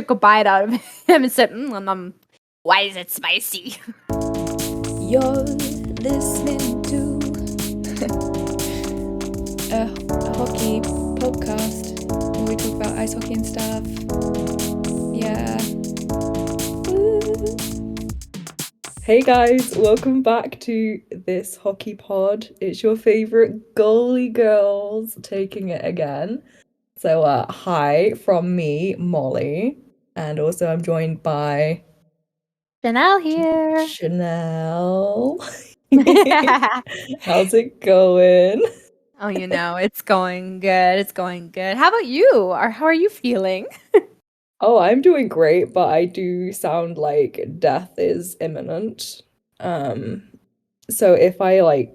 took a bite out of him and said, why is it spicy? You're listening to a hockey podcast where we talk about ice hockey and stuff. Yeah. Woo. Hey guys, welcome back to this hockey pod. It's your favorite goalie girls taking it again. So hi from me, Molly, and also I'm joined by Channelle here. Channelle. How's it going? Oh, it's going good. It's going good. How about you? Or how are you feeling? Oh, I'm doing great, but I do sound like death is imminent. So if I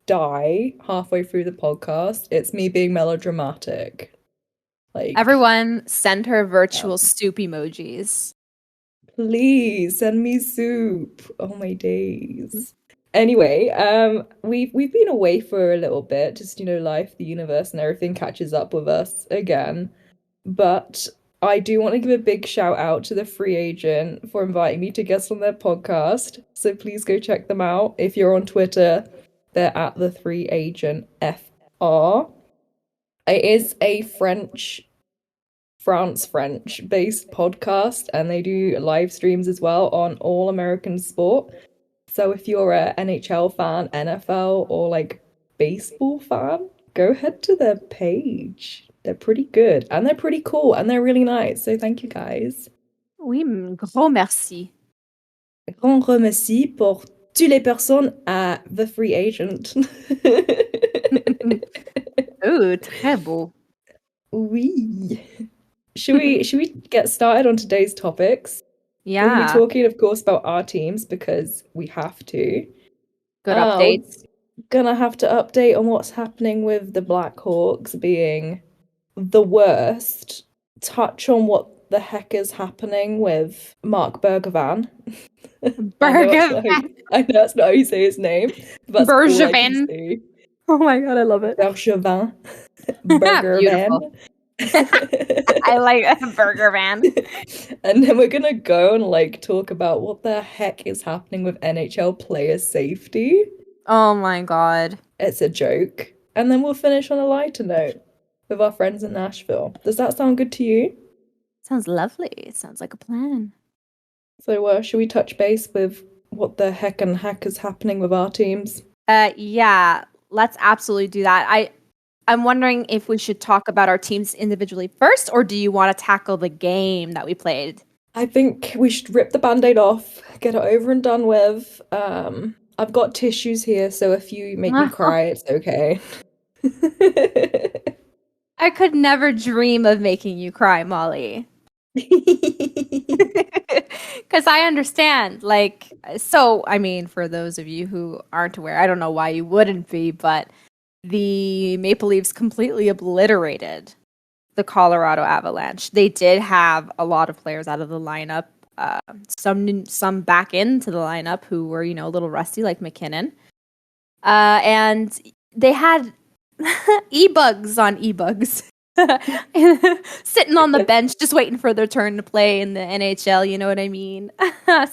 die halfway through the podcast, it's me being melodramatic. Everyone send her virtual soup emojis. Please send me soup. Oh my days. Anyway, we've been away for a little bit, just life, the universe, and everything catches up with us again. But I do want to give a big shout out to the free agent for inviting me to guest on their podcast. So please go check them out. If you're on Twitter, they're at the free agent FR. It is a France based podcast, and they do live streams as well on all American sport. So if you're a NHL fan, NFL, or baseball fan, go head to their page. They're pretty good, and they're pretty cool, and they're really nice. So thank you guys. Oui, gros merci. Grand remercie pour toutes les personnes à The Free Agent. Ooh, très beau. Oui. Should we get started on today's topics? Yeah. We're going to be talking, of course, about our teams because we have to. Good updates. Gonna have to update on what's happening with the Blackhawks being the worst. Touch on what the heck is happening with Marc Bergevin. Bergevin. I know that's not how you say his name. But Bergevin. Oh my god, I love it. Bergevin. Bergevin. I like Bergevin. And then we're gonna go and talk about what the heck is happening with NHL player safety. Oh my god. It's a joke. And then we'll finish on a lighter note with our friends in Nashville. Does that sound good to you? Sounds lovely. It sounds like a plan. So should we touch base with what the heck is happening with our teams? Yeah, let's absolutely do that. I'm wondering if we should talk about our teams individually first, or do you want to tackle the game that we played? I think we should rip the Band-Aid off, get it over and done with. I've got tissues here, so if you make me cry, it's okay. I could never dream of making you cry, Molly. Because I understand. For those of you who aren't aware, I don't know why you wouldn't be, but the Maple Leafs completely obliterated the Colorado Avalanche. They did have a lot of players out of the lineup. Some back into the lineup who were, a little rusty, like McKinnon. And they had e-bugs on e-bugs sitting on the bench, just waiting for their turn to play in the NHL. You know what I mean?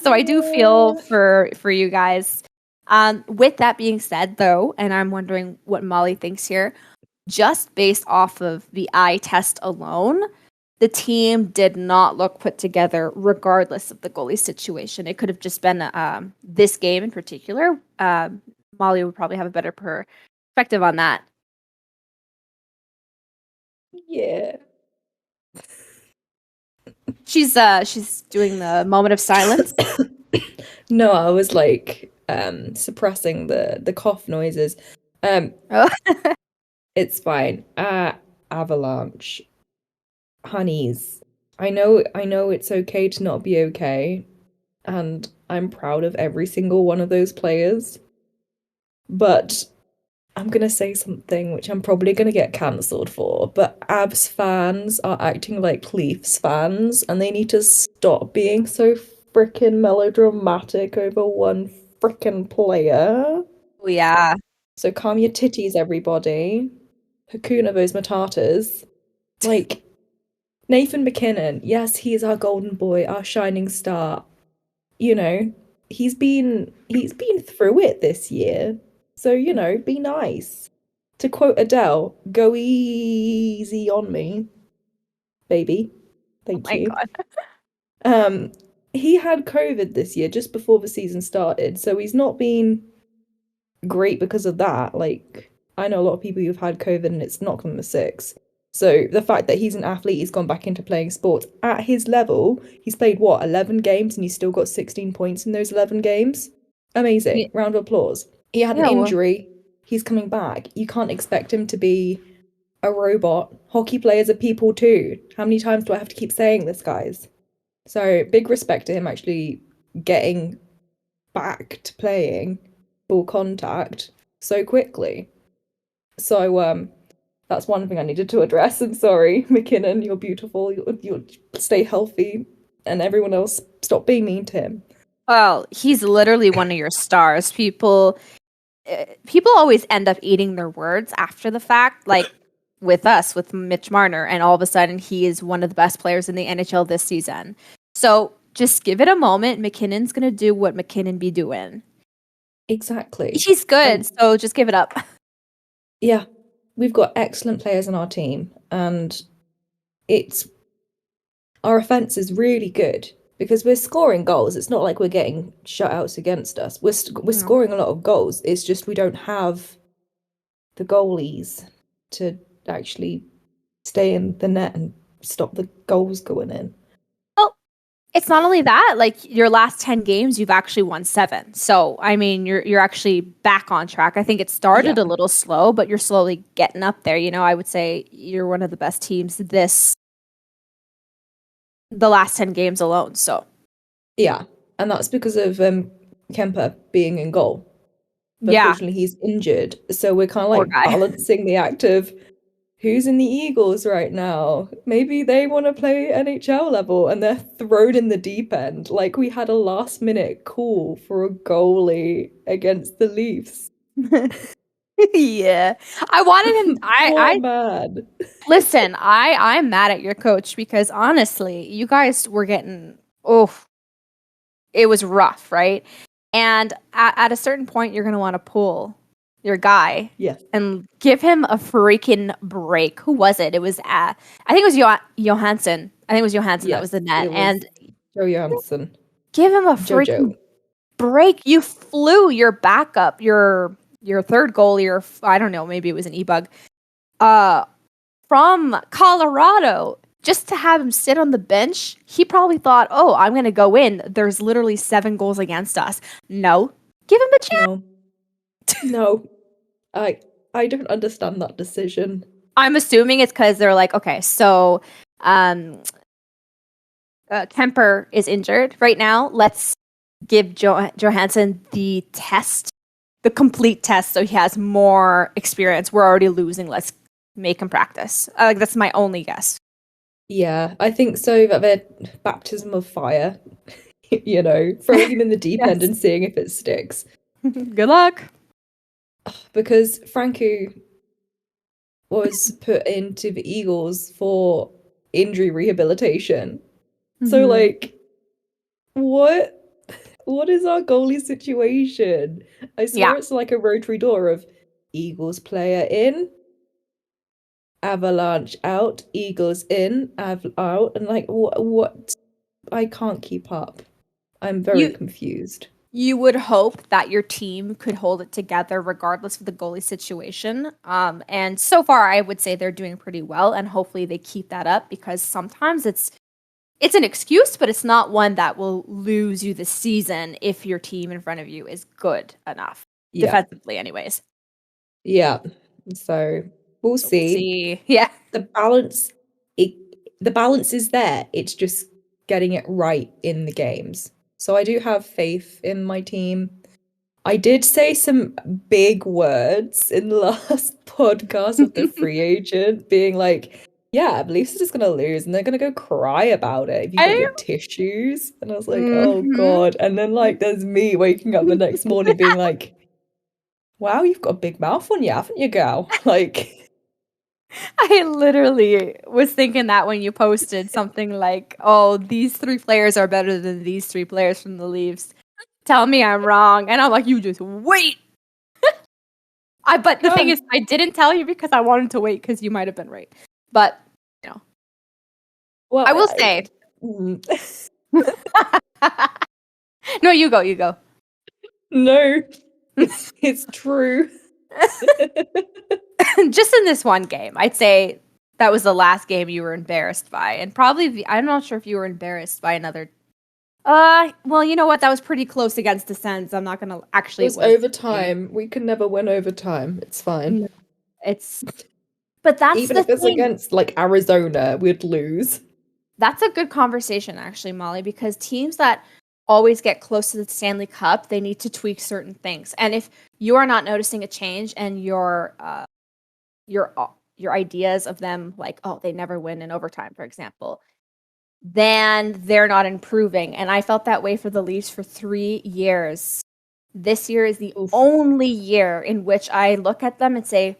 So I do feel for you guys. With that being said, though, and I'm wondering what Molly thinks here, just based off of the eye test alone, the team did not look put together regardless of the goalie situation. It could have just been this game in particular. Molly would probably have a better perspective on that. Yeah. She's doing the moment of silence. No, I was suppressing the cough noises. It's fine. Avalanche. Honeys. I know it's okay to not be okay, and I'm proud of every single one of those players. But I'm gonna say something which I'm probably gonna get cancelled for, but Abs fans are acting like Leafs fans, and they need to stop being so freaking melodramatic over one freaking player. Oh, yeah. So calm your titties, everybody. Hakuna those Matatas. Nathan McKinnon, yes, he is our golden boy, our shining star. You know, he's been through it this year. So, be nice. To quote Adele, go easy on me, baby. Oh Thank my you. God. Um, he had COVID this year just before the season started, so he's not been great because of that. Like, I know a lot of people who've had COVID and it's knocked them to six. So the fact that he's an athlete, he's gone back into playing sports at his level, he's played what, 11 games and he's still got 16 points in those 11 games? Yeah, Amazing. Round of applause. He had an yeah, well, injury. He's coming back. You can't expect him to be a robot. Hockey players are people too. How many times do I have to keep saying this, guys? So big respect to him actually getting back to playing full contact so quickly. So that's one thing I needed to address. And sorry, McKinnon, you're beautiful. You'll stay healthy, and everyone else stop being mean to him. well, he's literally one of your stars. People always end up eating their words after the fact, like with us, with Mitch Marner, and all of a sudden he is one of the best players in the NHL this season. So just give it a moment. McKinnon's gonna do what McKinnon be doing. Exactly. He's good, so just give it up. Yeah, we've got excellent players on our team, and it's our offense is really good because we're scoring goals. It's not like we're getting shutouts against us. We're No. scoring a lot of goals. It's just we don't have the goalies to actually stay in the net and stop the goals going in. Well, it's not only that, like your last 10 games, you've actually won 7. So, I mean, you're actually back on track. I think it started Yeah. a little slow, but you're slowly getting up there. I would say you're one of the best teams the last 10 games alone. So, Yeah, and that's because of Kemper being in goal. But yeah, unfortunately, he's injured, so we're kind of poor like guy. balancing the act of who's in the Eagles right now. Maybe they want to play NHL level, and they're thrown in the deep end. Like we had a last minute call for a goalie against the Leafs. Yeah. I wanted him Poor I man. listen, I'm mad at your coach because honestly, you guys were getting it was rough, right? And at a certain point you're going to want to pull your guy Yes. and give him a freaking break. Who was it? It was I think it was Johansson. I think it was Johansson that was the net. It was And Joe Johansson. give him a Jojo. freaking break. You flew your backup, your third goalie, or I don't know, maybe it was an e-bug, from Colorado just to have him sit on the bench. He probably thought, oh, I'm going to go in. There's literally 7 goals against us. No, give him a chance. No. I don't understand that decision. I'm assuming it's because they're like, okay, so Kemper is injured right now. Let's give Johansson the complete test, so he has more experience. We're already losing. Let's make him practice. That's my only guess. Yeah, I think so. That their baptism of fire, throwing him in the deep end Yes. and seeing if it sticks. Good luck. Because Franco was put into the Eagles for injury rehabilitation. So, Mhm. like, what? What is our goalie situation? I swear Yeah. it's like a rotary door of Eagles player in, Avalanche out, Eagles in, out, and like what? I can't keep up. I'm very confused. You would hope that your team could hold it together regardless of the goalie situation. And so far, I would say they're doing pretty well, and hopefully they keep that up because sometimes it's an excuse, but it's not one that will lose you the season if your team in front of you is good enough defensively, anyways. Yeah. So we'll So we'll see. see. Yeah. The balance, the balance is there. It's just getting it right in the games. So I do have faith in my team. I did say some big words in the last podcast of the free agent, being like, yeah, Leafs is just gonna lose and they're gonna go cry about it. If you got your tissues. And I was like, oh God. And then like there's me waking up the next morning being like, wow, you've got a big mouth on you, haven't you, gal? Like I literally was thinking that when you posted something like, "Oh, these three players are better than these three players from the Leafs." Tell me I'm wrong, and I'm like, "You just wait." But the thing is, I didn't tell you because I wanted to wait because you might have been right. But you know, Well, I will say, no, you go, you go. No, it's true. Just in this one game, I'd say that was the last game you were embarrassed by, and probably I'm not sure if you were embarrassed by another. Well, you know what? That was pretty close against the Sens. I'm not gonna actually. It was overtime. We could never win overtime. It's fine. No, it's, but that's Even the if it's thing. against like Arizona, we'd lose. That's a good conversation, actually, Molly, because teams that always get close to the Stanley Cup, they need to tweak certain things. And if you are not noticing a change and your ideas of them, like, oh, they never win in overtime, for example, then they're not improving. And I felt that way for the Leafs for 3 years. This year is the only year in which I look at them and say,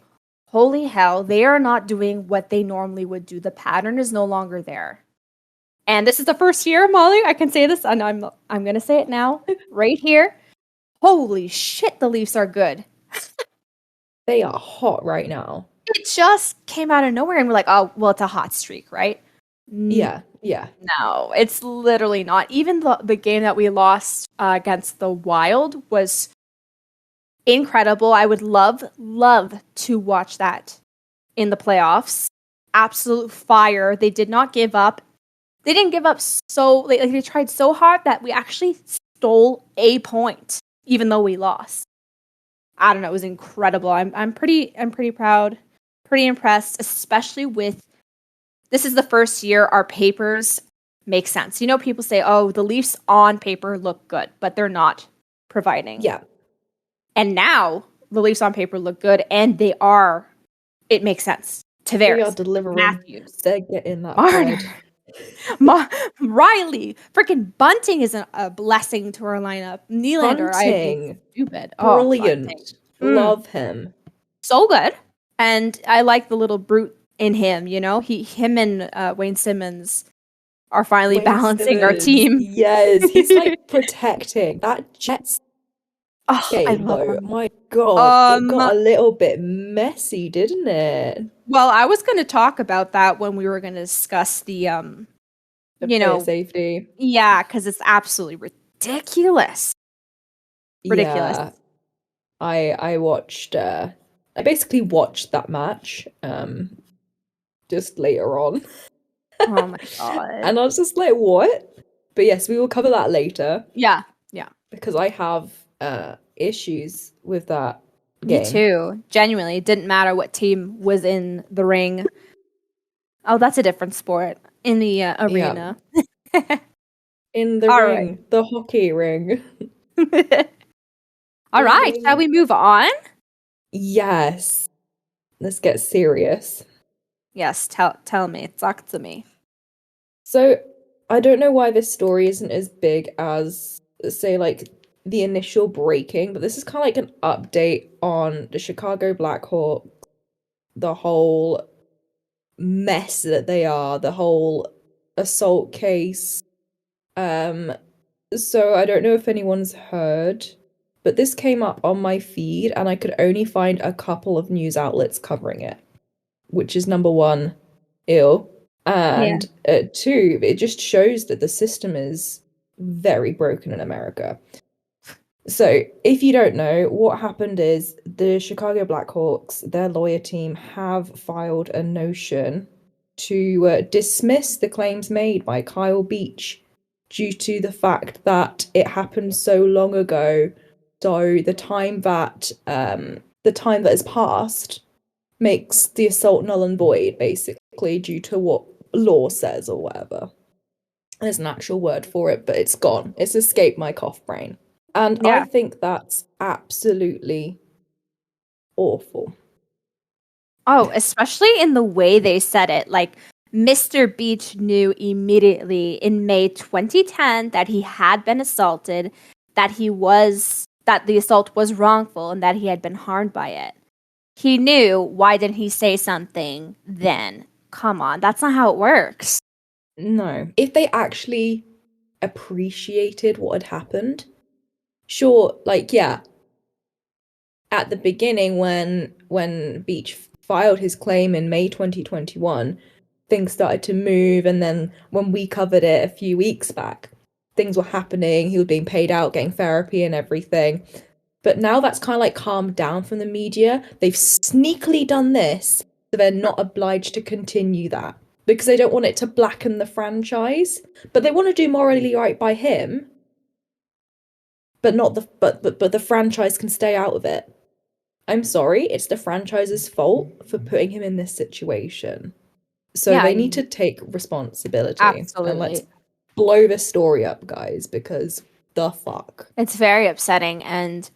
holy hell, they are not doing what they normally would do. The pattern is no longer there. And this is the first year, Molly, I can say this, and I'm going to say it now, right here. Holy shit, the Leafs are good. They are hot right now. It just came out of nowhere, and we're like, oh, well, it's a hot streak, right? Yeah. No, it's literally not. Even the game that we lost against the Wild was incredible. I would love to watch that in the playoffs. Absolute fire. They did not give up. They didn't give up so like they tried so hard that we actually stole a point, even though we lost. I don't know. It was incredible. I'm pretty proud, pretty impressed, especially with. This is the first year our papers make sense. You know, people say, oh, the Leafs on paper look good, but they're not providing. Yeah. And now the Leafs on paper look good, and they are. It makes sense. Tavares, They are delivering. Matthews, They're getting that Marner, bread. Riley, freaking Bunting is a blessing to our lineup. Nylander, Bunting, stupid. brilliant. Oh, Love him. So good. And I like the little brute in him, you know? Him and Wayne Simmons are finally balancing our team. Yes, he's like protecting that Jets I game love though. him. My God, it got a little bit messy, didn't it? Well, I was going to talk about that when we were going to discuss the player safety. Yeah, because it's absolutely ridiculous. Ridiculous. Yeah. I watched I basically watched that match just later on. Oh my God. And I was just like, what? But yes, we will cover that later. Yeah. Because I have issues with that game. Me too. Genuinely. It didn't matter what team was in the ring. Oh, that's a different sport. In the arena. Yeah. In the ring. Right. The hockey ring. All right, shall we move on? Yes. Let's get serious. Yes, tell me. Talk to me. So, I don't know why this story isn't as big as, say, like, the initial breaking, but this is kind of like an update on the Chicago Blackhawks, the whole mess that they are, the whole assault case. So I don't know if anyone's heard, but this came up on my feed and I could only find a couple of news outlets covering it, which is number one, ill. And two, it just shows that the system is very broken in America. So if you don't know, what happened is the Chicago Blackhawks, their lawyer team, have filed a motion to dismiss the claims made by Kyle Beach due to the fact that it happened so long ago. So the time that has passed makes the assault null and void, basically, due to what law says or whatever. There's an actual word for it, but it's gone. It's escaped my cough brain. And I think that's absolutely awful. Oh, especially in the way they said it. Like, Mr. Beach knew immediately in May 2010 that he had been assaulted, that the assault was wrongful, and that he had been harmed by it. he knew, why didn't he say something then? Come on, that's not how it works. No. If they actually appreciated what had happened, sure, like, yeah, at the beginning when Beach filed his claim in May 2021, things started to move, and then when we covered it a few weeks back, things were happening. He was being paid out, getting therapy and everything. But now that's kind of like calmed down from the media. They've sneakily done this, so they're not obliged to continue that because they don't want it to blacken the franchise. But they want to do morally right by him. But not the but the franchise can stay out of it. I'm sorry, it's the franchise's fault for putting him in this situation. So Yeah, they need to take responsibility. And let's absolutely. blow this story up, guys, because the fuck. It's very upsetting, and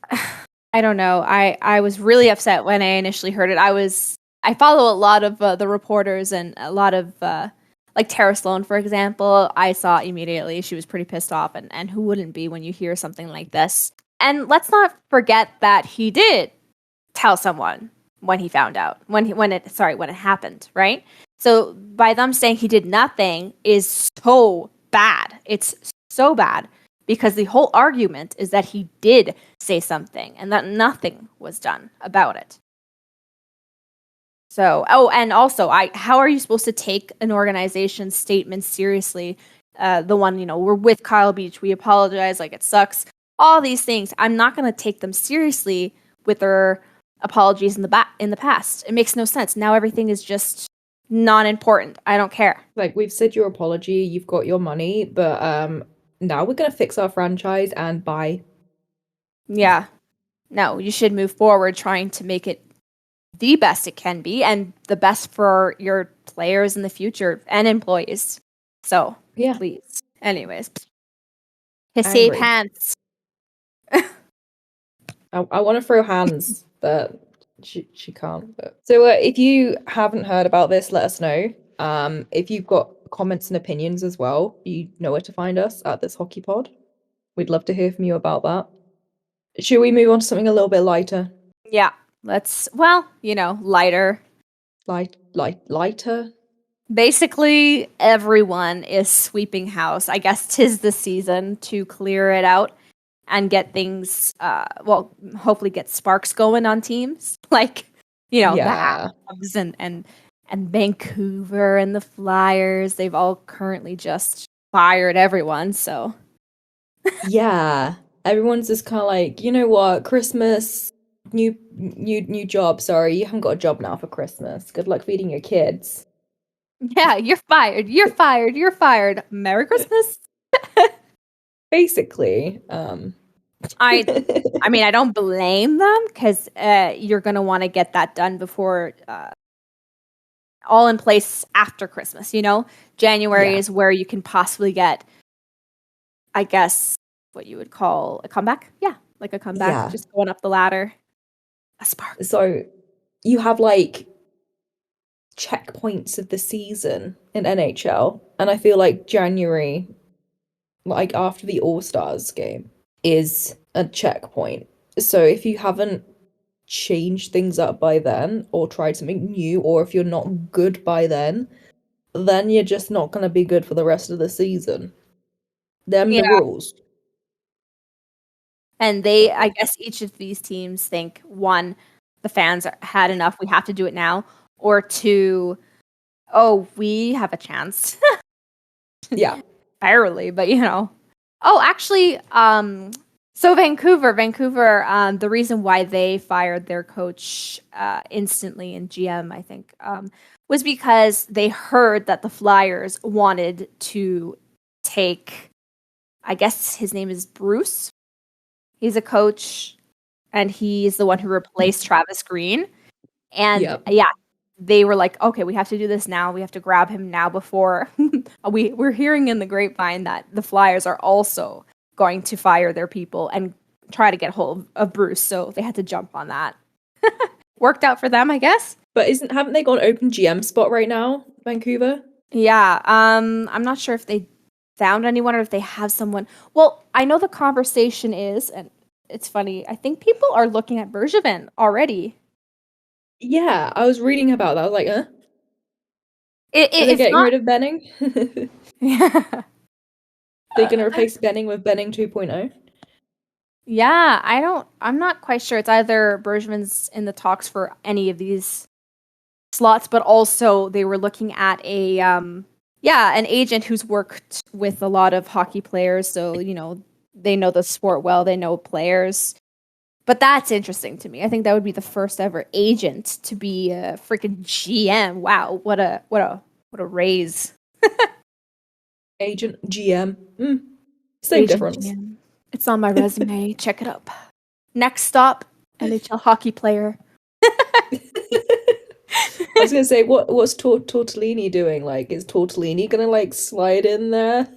I don't know. I was really upset when I initially heard it. I follow a lot of the reporters and a lot of like Tara Sloan, for example. I saw immediately she was pretty pissed off, and who wouldn't be when you hear something like this? And let's not forget that he did tell someone when he found out when it happened, right? So by them saying he did nothing is so bad. It's so bad because the whole argument is that he did say something and that nothing was done about it. So, and also, how are you supposed to take an organization's statement seriously? The one, we're with Kyle Beach, we apologize, like it sucks. All these things, I'm not going to take them seriously with their apologies in the past. It makes no sense. Now everything is just non-important. I don't care. Like, we've said your apology, you've got your money, but now we're gonna fix our franchise and bye. Yeah. No, you should move forward trying to make it the best it can be and the best for your players in the future and employees. So, Yeah. please. Anyways. Hissy Angry. pants. I want to throw hands, but she can't. But. So if you haven't heard about this, let us know. If you've got comments and opinions as well, you know where to find us at This Hockey Pod. We'd love to hear from you about that. Should we move on to something a little bit lighter? Yeah. Let's, lighter. Lighter? Basically, everyone is sweeping house. I guess 'tis the season to clear it out and get things, hopefully get sparks going on teams. Like, the Habs and Vancouver and the Flyers. They've all currently just fired everyone, so. Yeah. Everyone's just kind of like, you know what, Christmas, new job. Sorry, you haven't got a job now for Christmas. Good luck feeding your kids. Yeah, you're fired. You're fired. You're fired. Merry Christmas. Basically. I mean, I don't blame them because you're going to want to get that done before all in place after Christmas, January is where you can possibly get, I guess, what you would call a comeback. Yeah, like a comeback, just going up the ladder. A spark. So you have like checkpoints of the season in NHL, and I feel like January, like after the All-Stars game, is a checkpoint. So if you haven't changed things up by then or tried something new, or if you're not good by then you're just not going to be good for the rest of the season. Them the rules. And I guess each of these teams think, one, the fans had enough, we have to do it now, or two, oh, we have a chance. Yeah. Barely, but Oh, actually, so Vancouver, the reason why they fired their coach instantly in GM, I think, was because they heard that the Flyers wanted to take, I guess his name is Bruce. He's a coach, and he's the one who replaced Travis Green. And they were like, okay, we have to do this now. We have to grab him now before we're hearing in the grapevine that the Flyers are also going to fire their people and try to get hold of Bruce. So they had to jump on that. Worked out for them, I guess. But haven't they got an open GM spot right now, Vancouver? Yeah. I'm not sure if they found anyone or if they have someone. Well, I know the conversation is, and it's funny, I think people are looking at Bergevin already. Yeah, I was reading about that. I was like, Are they It's getting not. rid of Benning? Yeah. They're gonna replace Benning with Benning 2.0? Yeah, I'm not quite sure. It's either Bergevin's in the talks for any of these slots, but also they were looking at an agent who's worked with a lot of hockey players, so they know the sport well, they know players. But that's interesting to me. I think that would be the first ever agent to be a freaking GM. Wow, what a raise. Agent GM. Same Agent difference. GM. It's on my resume. Check it up. Next stop, NHL hockey player. I was gonna say, what's Tortellini doing? Like, is Tortellini gonna like slide in there?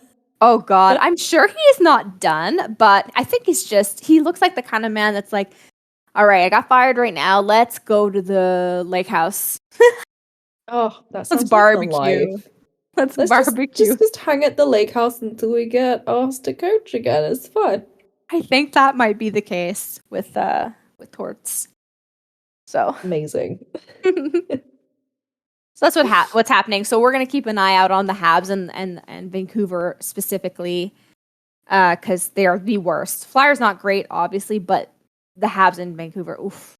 Oh God, I'm sure he is not done, but I think he looks like the kind of man that's like, all right, I got fired right now. Let's go to the lake house. Oh, that Let's sounds like the barbecue. life. Let's Let's just barbecue. just just hang at the lake house until we get asked to coach again. It's fun. I think that might be the case with Torts. So, Amazing. so that's what's happening. So we're gonna keep an eye out on the Habs and Vancouver specifically, because they are the worst. Flyers not great, obviously, but the Habs in Vancouver, oof,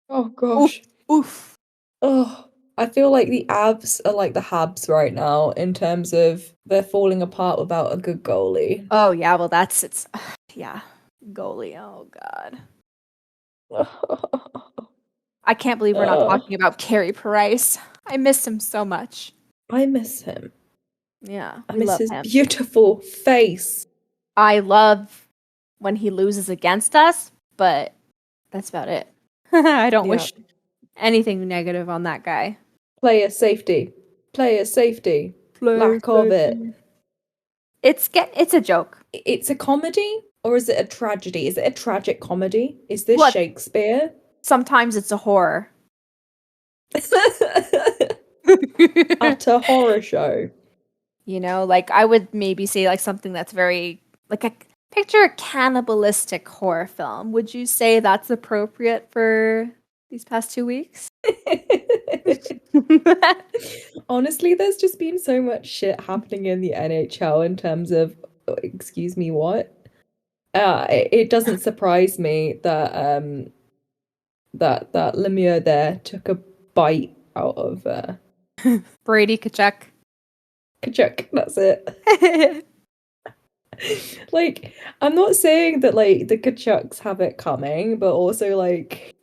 Oh oof, gosh. oof. Oh, I feel like the Abs are like the Habs right now in terms of they're falling apart without a good goalie. Oh yeah, well it's yeah, goalie. Oh God, I can't believe we're not Uh, talking about Carey Price. I miss him so much. I miss him. Yeah, I we miss love his him. beautiful face. I love when he loses against us, but that's about it. I don't Yeah. wish anything negative on that guy. Player safety. Player safety. Lack of it. It's a joke. It's a comedy or is it a tragedy? Is it a tragic comedy? Is this What? Shakespeare? Sometimes it's a horror. At a horror show. Like I would maybe say like something that's very like a picture a cannibalistic horror film. Would you say that's appropriate for these past 2 weeks? Honestly, there's just been so much shit happening in the NHL in terms of, excuse me, what? It doesn't surprise me that that Lemieux there took a bite out of Brady Kachuk. Kachuk. That's it. Like, I'm not saying that like the Kachucks have it coming, but also like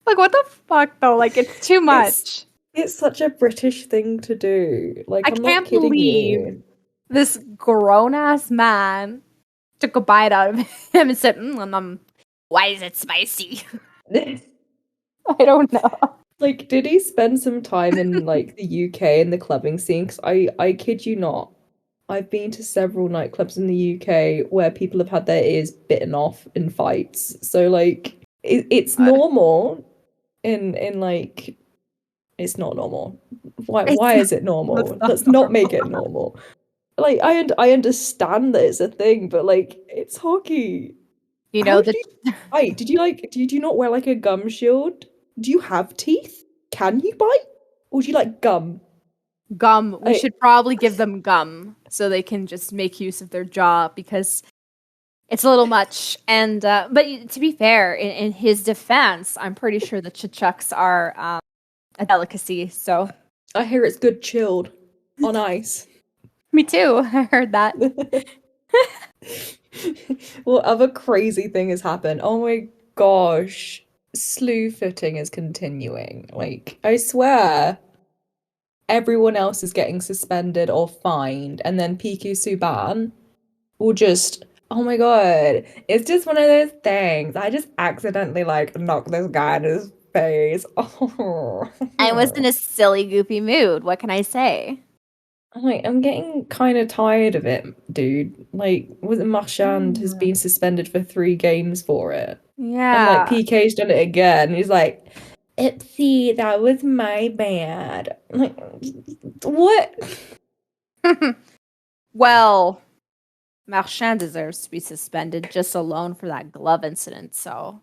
Like what the fuck though? Like it's too it's much. it's such a British thing to do. Like, I I'm not can't kidding believe you. this grown ass man took a bite out of him and said, "Why is it spicy?" I don't know. Like, did he spend some time in like the UK in the clubbing scene? Because I kid you not, I've been to several nightclubs in the UK where people have had their ears bitten off in fights. So like, it's God. normal. In like, it's not normal. Why It's why is it that's normal? not Let's not normal. make it normal. Like, I understand that it's a thing, but like, it's hockey. You How know did the you bite? Did you not wear like a gum shield? Do you have teeth? Can you bite? Or do you like gum? gum. We I should probably give them gum so they can just make use of their jaw because it's a little much. And but to be fair, in his defense, I'm pretty sure the chichucks are a delicacy. So I hear it's good chilled on ice. me too. I heard that. What other crazy thing has happened? Oh my gosh. Slew footing is continuing. Like, I swear everyone else is getting suspended or fined, and then PQ Subban will just, oh my god, it's just one of those things. I just accidentally like knocked this guy in his face. Oh. I was in a silly, goofy mood. What can I say? I'm like, I'm getting kind of tired of it, dude. Like, was it Marchand has been suspended for 3 games for it? And like Yeah. PK's done it again. He's like, oopsie, that was my bad. I'm like, what? Well, Marchand deserves to be suspended just alone for that glove incident. So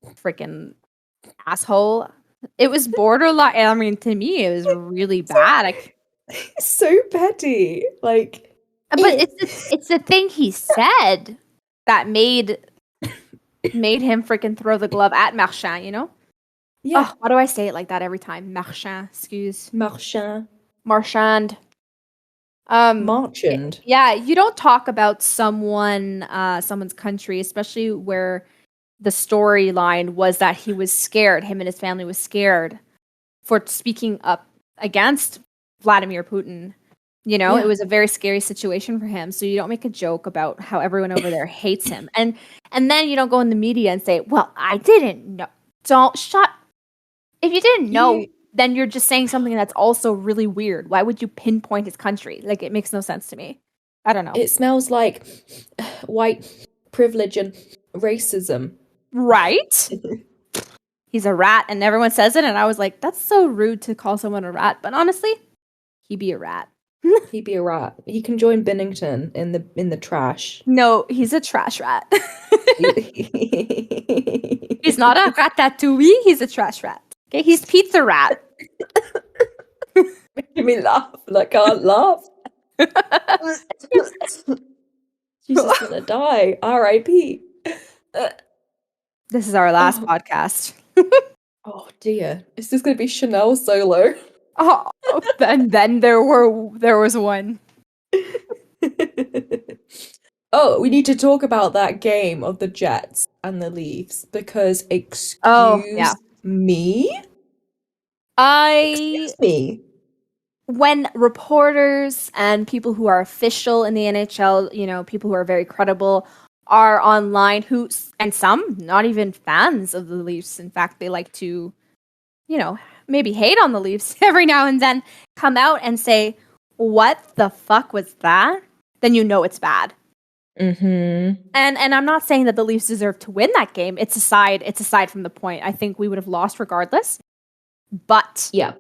freaking asshole. It was borderline. I mean, to me, it was really bad. He's so petty. Like, But it's the thing he said that made him freaking throw the glove at Marchand, you know? yeah. Oh, why do I say it like that every time? Marchand, excuse. Marchand. Marchand. Marchand. Yeah, you don't talk about someone's country, especially where the storyline was that he was scared. Him and his family was scared for speaking up against Vladimir Putin. You know, Yeah. it was a very scary situation for him. So you don't make a joke about how everyone over there hates him. And then you don't go in the media and say, well, I didn't know. Don't shut. If you didn't know, then you're just saying something that's also really weird. Why would you pinpoint his country? Like, it makes no sense to me. I don't know. It smells like white privilege and racism. Right? He's a rat, and everyone says it, and I was like, that's so rude to call someone a rat. But honestly, he'd be a rat. He'd be a rat. He can join Bennington in the trash. No, he's a trash rat. He's not a ratatouille, he's a trash rat. Okay, he's pizza rat. Making me laugh, and I can't laugh. She's just gonna die. R.I.P. This is our last podcast. Oh dear, is this gonna be Channelle solo? Oh, and then there was one. Oh, we need to talk about that game of the Jets and the Leafs because excuse me. Excuse me. When reporters and people who are official in the NHL, you know, people who are very credible, are online, and some not even fans of the Leafs. In fact, they like to, you know, maybe hate on the Leafs every now and then, come out and say, what the fuck was that? Then you know it's bad. Mm-hmm. And I'm not saying that the Leafs deserve to win that game. It's aside from the point. I think we would have lost regardless. But yeah,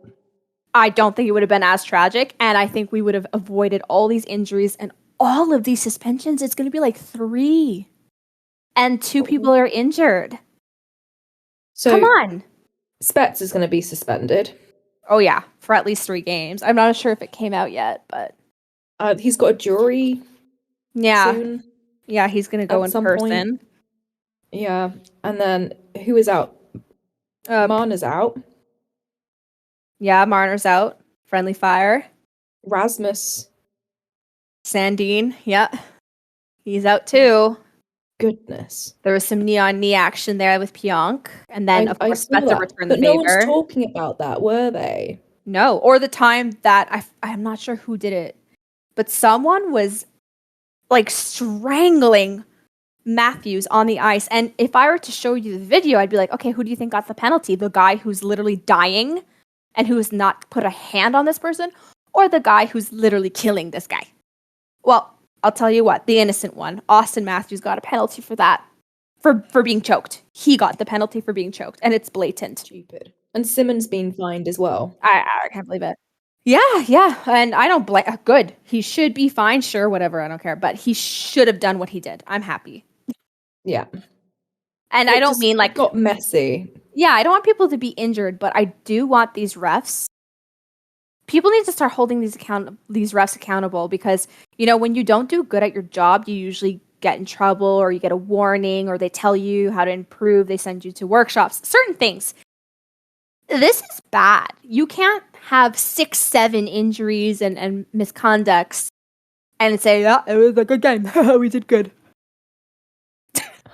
I don't think it would have been as tragic. And I think we would have avoided all these injuries and all of these suspensions. It's going to be like 3. And 2 people are injured. So come on. Spets is going to be suspended. Oh, yeah, for at least 3 games. I'm not sure if it came out yet, but... he's got a jury soon. Yeah, he's going to go in person. Point. Yeah, and then who is out? Marner's out. Yeah, Marner's out. Friendly fire. Rasmus. Sandine, yeah. He's out too. Goodness. There was some neon knee action there with Pionk. And then, of course, Spezza returned the favor. But no one's talking about that, were they? No. Or the time that, I'm not sure who did it, but someone was, like, strangling Matthews on the ice. And if I were to show you the video, I'd be like, okay, who do you think got the penalty? The guy who's literally dying and who has not put a hand on this person? Or the guy who's literally killing this guy? Well, I'll tell you what, the innocent one, Austin Matthews, got a penalty for that, for being choked. He got the penalty for being choked, and it's blatant. Stupid. And Simmons being fined as well. I can't believe it. Yeah, and I don't blame. Good, he should be fined. Sure, whatever, I don't care. But he should have done what he did. I'm happy. Yeah, and I don't mean like got messy. Yeah, I don't want people to be injured, but I do want these refs. People need to start holding these refs accountable because, you know, when you don't do good at your job, you usually get in trouble or you get a warning or they tell you how to improve. They send you to workshops, certain things. This is bad. You can't have 6-7 injuries and misconducts and say, yeah, it was a good game. We did good.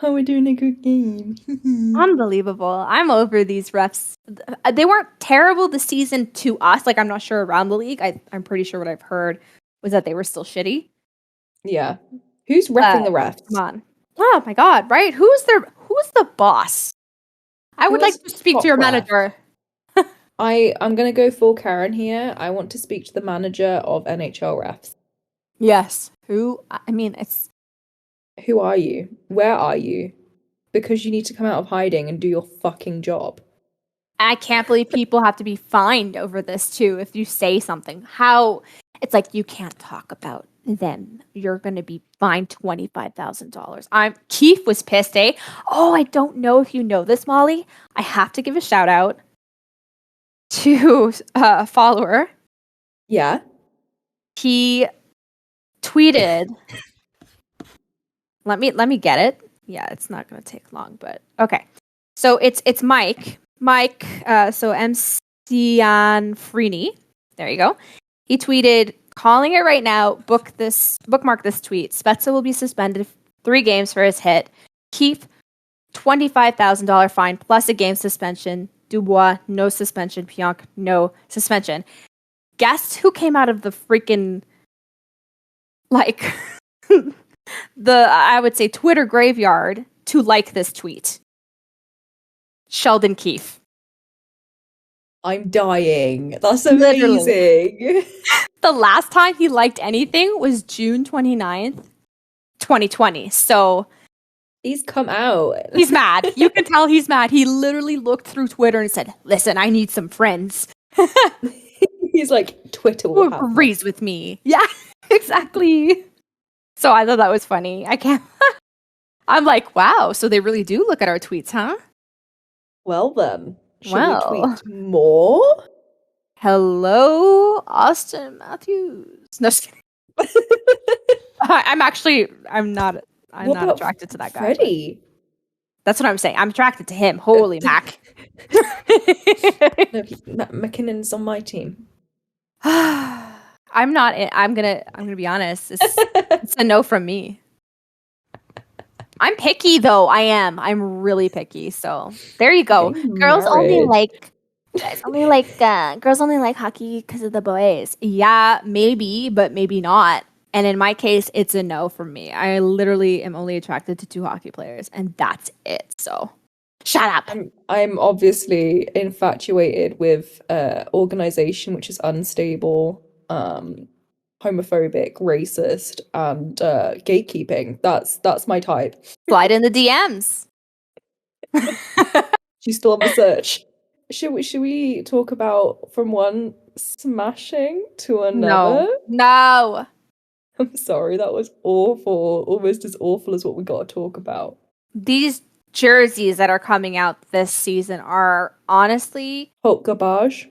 Oh, we're doing a good game. Unbelievable. I'm over these refs. They weren't terrible this season to us. Like, I'm not sure around the league. I'm pretty sure what I've heard was that they were still shitty. Yeah. Who's reffing the refs? Come on. Oh my God, right? Who's the boss? I would like to speak to your manager. I'm going to go full Karen here. I want to speak to the manager of NHL refs. Yes. Who are you? Where are you? Because you need to come out of hiding and do your fucking job. I can't believe people have to be fined over this too if you say something. How it's like you can't talk about then you're going to be fined $25,000. Keith was pissed, eh? Oh, I don't know if you know this, Molly. I have to give a shout out to a follower. Yeah. He tweeted. Let me get it. Yeah, it's not going to take long, but okay. So it's Mike. Mike, so MC Freeney. There you go. He tweeted, calling it right now, bookmark this tweet. Spezza will be suspended 3 games for his hit. Keith, $25,000 fine plus a game suspension. Dubois, no suspension. Pionk, no suspension. Guess who came out of the freaking, like, I would say, Twitter graveyard to like this tweet? Sheldon Keefe. I'm dying. That's amazing. Literally. The last time he liked anything was June 29th, 2020. So he's come out. He's mad. You can tell he's mad. He literally looked through Twitter and said, listen, I need some friends. He's like, Twitter will who agrees with me. Yeah, exactly. So I thought that was funny. I'm like, wow, so they really do look at our tweets, huh? Well then. Should we tweet more? Hello, Austin Matthews. No, just kidding. I'm not attracted to that guy. Freddie? That's what I'm saying. I'm attracted to him. Holy Mac. No, McKinnon's on my team. I'm not. I'm gonna be honest. It's a no from me. I'm picky though. I am. I'm really picky. So there you go. Girls only like hockey because of the boys. Yeah, maybe, but maybe not. And in my case, it's a no from me. I literally am only attracted to 2 hockey players, and that's it. So shut up. I'm obviously infatuated with organization which is unstable, homophobic, racist, and gatekeeping. That's my type. Slide in the DMs. She's still on the search. Should we talk about from one smashing to another? No. I'm sorry, that was awful. Almost as awful as what we got to talk about. These jerseys that are coming out this season are honestly hot garbage.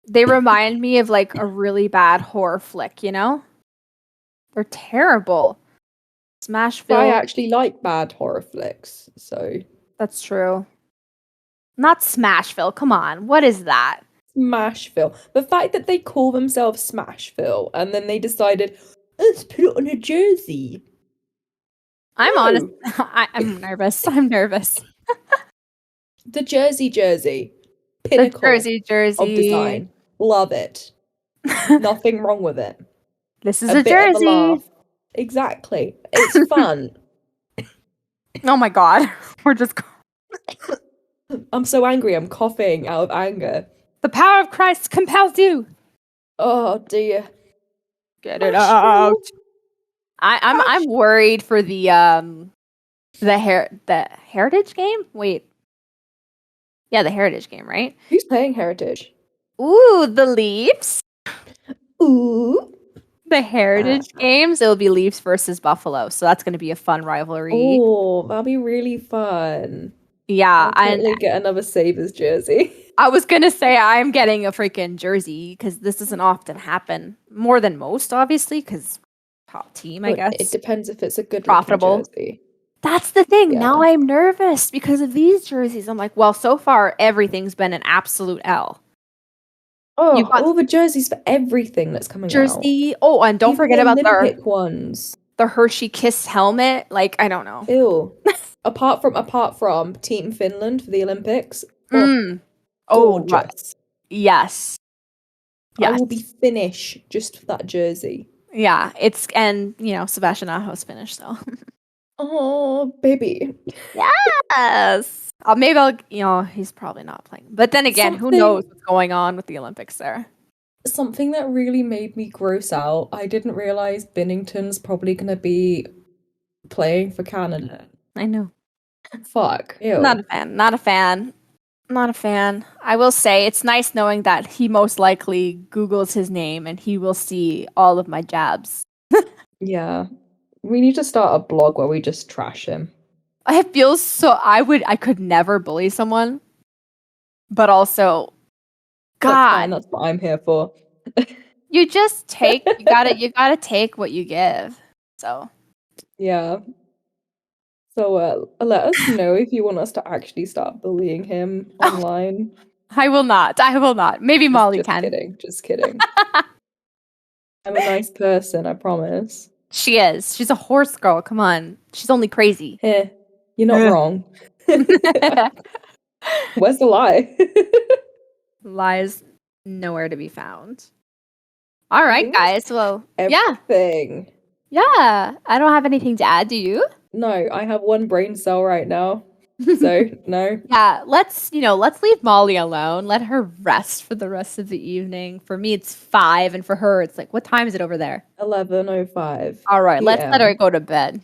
They remind me of like a really bad horror flick, you know? They're terrible. Smashville. I actually like bad horror flicks, so that's true. Not Smashville. Come on. What is that? Smashville. The fact that they call themselves Smashville and then they decided, let's put it on a jersey. I'm honest. I'm nervous. I'm nervous. The jersey. Pinnacle the jersey of design. Love it. Nothing wrong with it. This is a jersey. Exactly. It's fun. Oh my god. We're just... I'm so angry. I'm coughing out of anger. The power of Christ compels you. Oh dear. Get it out. I'm worried for the Heritage game? Wait. Yeah, the Heritage game, right? Who's playing Heritage? Ooh, the Leafs. Ooh. The Heritage games, it'll be Leafs versus Buffalo. So that's going to be a fun rivalry. Oh, that'll be really fun. Yeah. I'll totally get another Sabres jersey. I was going to say I'm getting a freaking jersey because this doesn't often happen. More than most, obviously, because top team, I guess. It depends if it's a good profitable jersey. That's the thing. Yeah. Now I'm nervous because of these jerseys. I'm like, well, so far, everything's been an absolute L. Oh, you got all the jerseys for everything that's coming out. Oh, and don't forget about the Olympic ones. The Hershey Kiss helmet. Like, I don't know. Ew. apart from Team Finland for the Olympics. Gorgeous. Yes. I will be Finnish just for that jersey. Yeah, and Sebastian Aho's Finnish, so. Oh, baby. Yes. Maybe he's probably not playing. But then again, who knows what's going on with the Olympics there? Something that really made me gross out. I didn't realize Binnington's probably going to be playing for Canada. I know. Fuck. Ew. Not a fan. Not a fan. I will say it's nice knowing that he most likely Googles his name and he will see all of my jabs. Yeah. We need to start a blog where we just trash him. It feels so. I could never bully someone, but also, That's fine. God, That's what I'm here for. you just take. You gotta take what you give. So Yeah. So let us know if you want us to actually start bullying him online. I will not. I will not. Maybe Molly Just can. kidding. Just kidding. I'm a nice person, I promise. She is. She's a horse girl. Come on. She's only crazy. Here, you're not wrong. Where's the lie? Lies nowhere to be found. All I right, think that's guys. Well, everything. yeah. I don't have anything to add. Do you? No, I have one brain cell right now. So, no. Yeah, let's leave Molly alone. Let her rest for the rest of the evening. For me, it's 5, and for her, it's like, what time is it over there? 11:05. All right, let's let her PM. go to bed.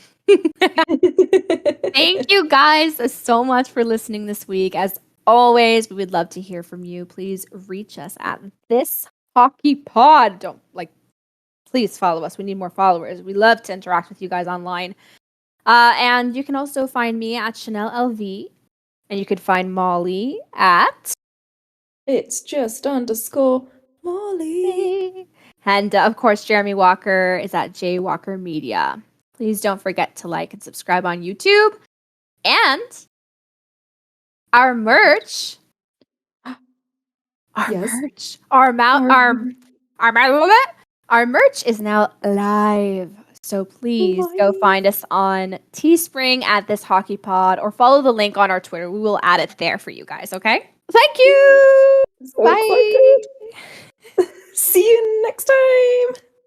Thank you guys so much for listening this week. As always, we would love to hear from you. Please reach us at this hockey pod. Please follow us. We need more followers. We love to interact with you guys online. And you can also find me at Channelle LV. And you could find Molly at It's just _ Molly. And of course, Jeremy Walker is at J Walker Media. Please don't forget to like and subscribe on YouTube. And our merch. Yes. Our merch is now live. So please go find us on Teespring at This Hockey Pod or follow the link on our Twitter. We will add it there for you guys, okay? Thank you! So Bye! excited. See you next time.